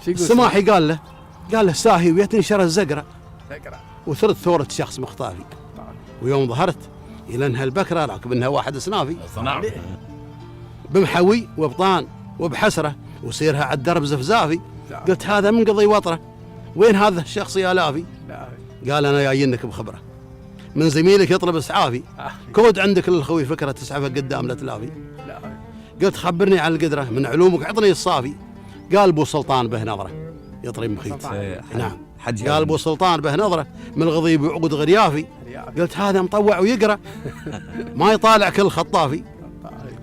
السماحي قال له ساهي ويتنشر الزقرة وثرت ثورة شخص مختافي. ويوم ظهرت إلى أنها البكرة راكب أنها واحد سنافي بمحوي وبطان وبحسرة وسيرها على الدرب زفزافي. قلت هذا من قضي وطرة، وين هذا الشخص يا لافي؟ قال أنا جايينك بخبرة من زميلك يطلب اسعافي، كود عندك للخوي فكرة تسعفه قدام لا تلافي. قلت خبرني عن القدرة من علومك عطني الصافي. قال ابو سلطان به نظرة يطري مخيط. نعم قال ابو سلطان به نظرة من الغضيب وعقد غريافي. قلت هذا مطوع ويقرأ ما يطالع كل خطافي،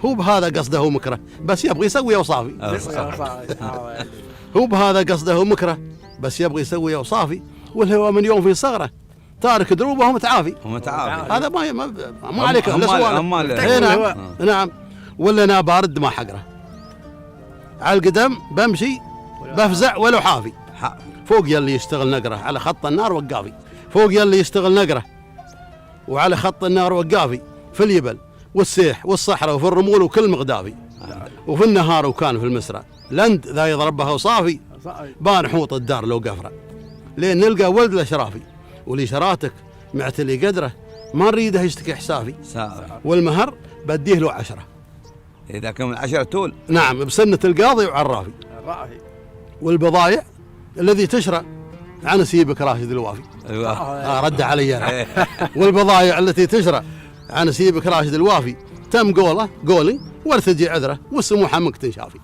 هو بهذا قصده هو مكره بس يبغي يسوي اوصافي. هو بهذا قصده هو مكره بس يبغي يسوي اوصافي، والهوى من يوم في صغره تارك دروبه ومتعافي. هذا ما عليك الا سؤال. نعم ولا انا بارد ما حقره على القدم بمشي بفزع ولو حافي. فوق يلي يشتغل نقره على خط النار وقافي، فوق يلي يشتغل نقره وعلى خط النار وقافي، في اليبل والسيح والصحراء وفي الرمول وكل مغدافي، وفي النهار وكان في المسرى لند ذا يضربها وصافي. بان حوط الدار لو قفره لين نلقى ولد الاشرافي، ولشراتك معتلي قدره ما نريده يشتكي حسافي. والمهر بديه له 10 إذا كان 10 تول. نعم بسنة القاضي وعرافي. والبضايع الذي تشرى عن سيبك راشد الوافي. رد علي. والبضايع التي تشرى عن سيبك راشد الوافي تم قوله قولي وارتجي عذره والسموحة منك تنشافي.